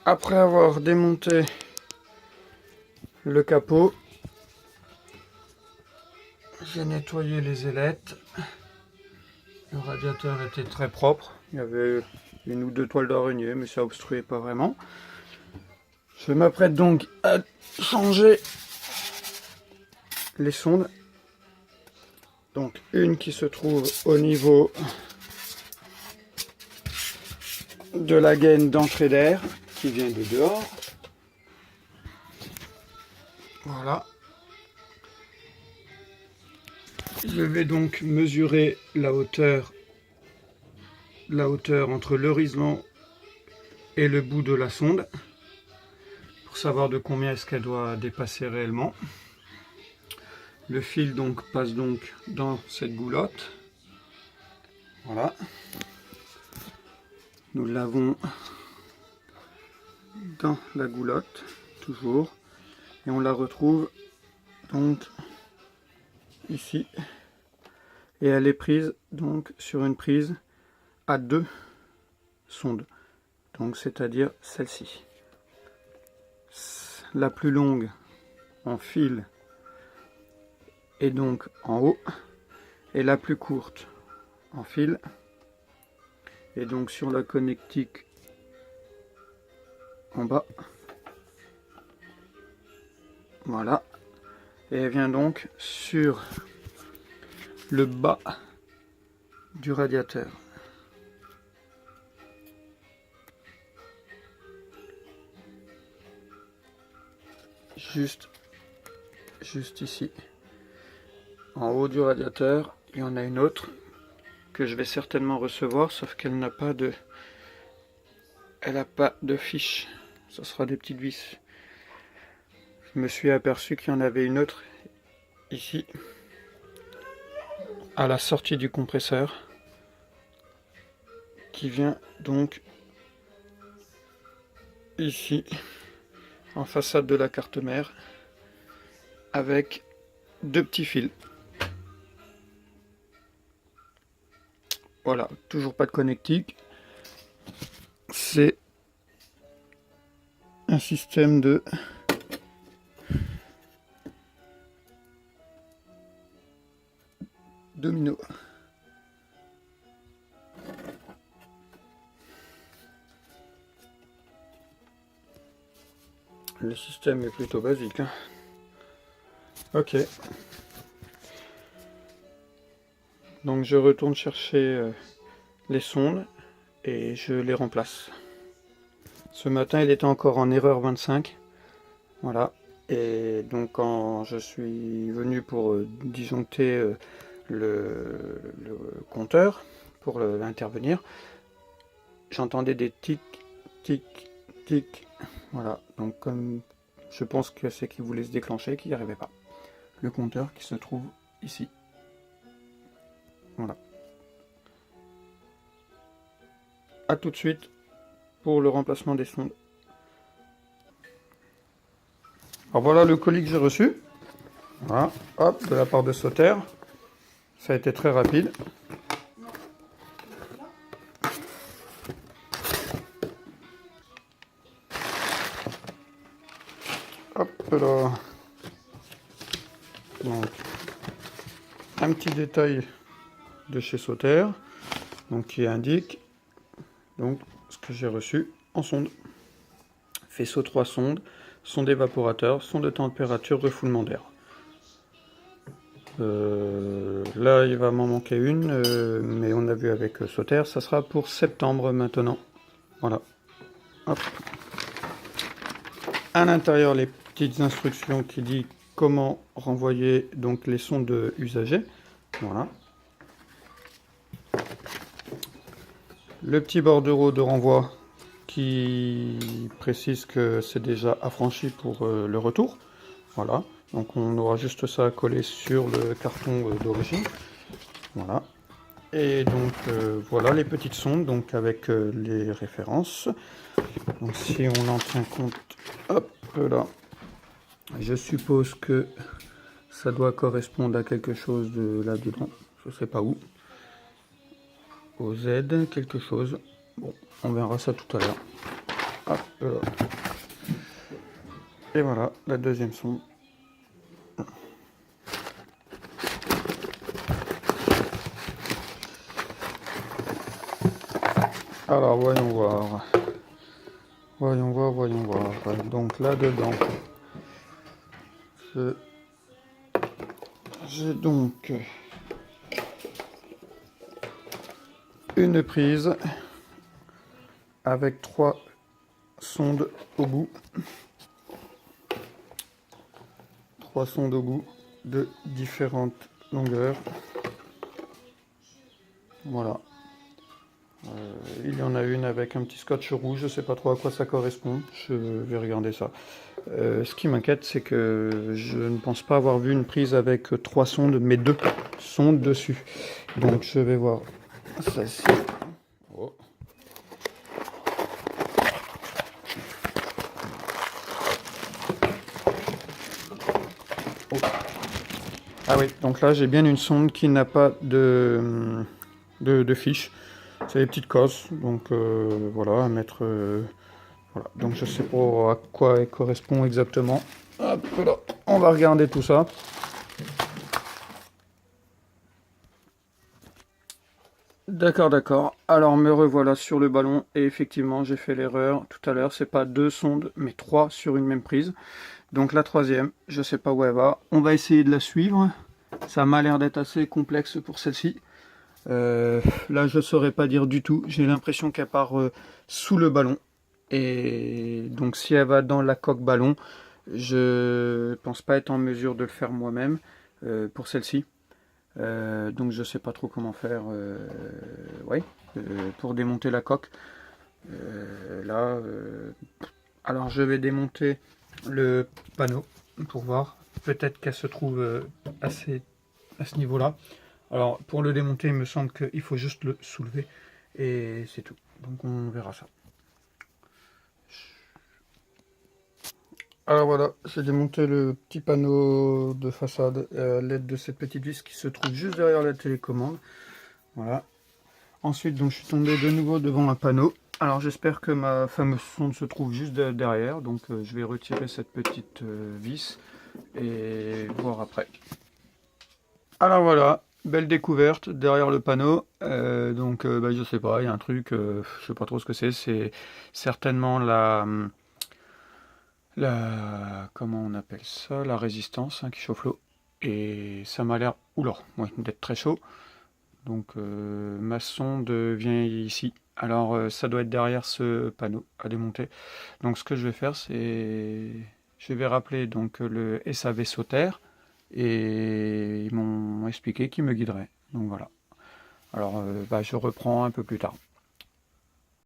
après avoir démonté le capot, j'ai nettoyé les ailettes. Le radiateur était très propre. Il y avait une ou deux toiles d'araignée, mais ça obstruait pas vraiment. Je m'apprête donc à changer les sondes. Donc une qui se trouve au niveau de la gaine d'entrée d'air qui vient de dehors. Voilà. Je vais donc mesurer la hauteur entre l'horizon et le bout de la sonde pour savoir de combien est-ce qu'elle doit dépasser réellement. Le fil donc passe donc dans cette goulotte. Voilà. Nous l'avons dans la goulotte, toujours. Et on la retrouve donc ici. Et elle est prise donc sur une prise à 2 sondes. Donc c'est-à-dire celle-ci. La plus longue en fil est donc en haut. Et la plus courte en fil et donc sur la connectique en bas. Voilà. Et elle vient donc sur le bas du radiateur. Juste ici. En haut du radiateur, il y en a une autre que je vais certainement recevoir, sauf qu'elle n'a pas de... Elle n'a pas de fiche. Ce sera des petites vis. Je me suis aperçu qu'il y en avait une autre ici, à la sortie du compresseur, qui vient donc ici, en façade de la carte mère, avec 2 petits fils. Voilà, toujours pas de connectique. C'est un système de domino. Le système est plutôt basique, hein. Ok. Donc je retourne chercher les sondes et je les remplace. Ce matin il était encore en erreur 25. Voilà. Et donc quand je suis venu pour disjoncter le compteur pour l'intervenir, j'entendais des tic, tic, tic. Voilà. Donc comme je pense que c'est qu'il voulait se déclencher, qu'il n'y arrivait pas. Le compteur qui se trouve ici. Voilà. A tout de suite pour le remplacement des sondes. Alors voilà le colis que j'ai reçu. Voilà, hop, de la part de Sauter. Ça a été très rapide. Hop là. Donc, un petit détail de chez Sauter, donc qui indique donc ce que j'ai reçu en sonde. Faisceau 3 sondes, sonde évaporateur, sonde de température, refoulement d'air. Là il va m'en manquer une, mais on a vu avec Sauter, ça sera pour septembre maintenant. Voilà. Hop. À l'intérieur les petites instructions qui disent comment renvoyer donc les sondes usagées. Voilà. Le petit bordereau de renvoi qui précise que c'est déjà affranchi pour le retour. Voilà. Donc on aura juste ça à coller sur le carton d'origine. Voilà. Et donc voilà les petites sondes donc avec les références. Donc si on en tient compte, hop là, je suppose que ça doit correspondre à quelque chose de là-dedans. Je sais pas où. Au Z, quelque chose. Bon, on verra ça tout à l'heure. Hop là. Et voilà la deuxième sonde. Alors voyons voir. Voyons voir. Donc là-dedans, j'ai donc une prise avec 3 sondes au bout. 3 sondes au bout de différentes longueurs. Voilà. Il y en a une avec un petit scotch rouge, je ne sais pas trop à quoi ça correspond, je vais regarder ça. Ce qui m'inquiète, c'est que je ne pense pas avoir vu une prise avec 3 sondes, mais 2 sondes dessus. Donc je vais voir celle-ci. Oh. Oh. Ah oui, donc là j'ai bien une sonde qui n'a pas de fiche. C'est les petites cosses, donc voilà, à mettre. Voilà, donc je sais pas à quoi elle correspond exactement. Hop là, on va regarder tout ça. D'accord. Alors me revoilà sur le ballon et effectivement j'ai fait l'erreur tout à l'heure. C'est pas 2 sondes mais 3 sur une même prise. Donc la troisième, je sais pas où elle va. On va essayer de la suivre. Ça m'a l'air d'être assez complexe pour celle-ci. Là je saurais pas dire du tout. J'ai l'impression qu'elle part sous le ballon. Et donc si elle va dans la coque ballon, je pense pas être en mesure de le faire moi-même pour celle-ci. Donc je sais pas trop comment faire ouais, pour démonter la coque. Là, alors je vais démonter le panneau pour voir. Peut-être qu'elle se trouve assez à ce niveau-là. Alors pour le démonter, il me semble qu'il faut juste le soulever et c'est tout. Donc on verra ça. Alors voilà, j'ai démonté le petit panneau de façade à l'aide de cette petite vis qui se trouve juste derrière la télécommande. Voilà. Ensuite, donc, je suis tombé de nouveau devant un panneau. Alors j'espère que ma fameuse sonde se trouve juste derrière. Donc je vais retirer cette petite vis et voir après. Alors voilà, belle découverte derrière le panneau. Je sais pas, il y a un truc, je sais pas trop ce que c'est certainement comment on appelle ça, la résistance qui chauffe l'eau. Et ça m'a l'air, d'être très chaud. Donc ma sonde vient ici. Alors ça doit être derrière ce panneau à démonter. Donc ce que je vais faire, c'est je vais rappeler donc le SAV Sauter et ils m'ont expliqué qu'ils me guideraient. Donc voilà. Alors je reprends un peu plus tard.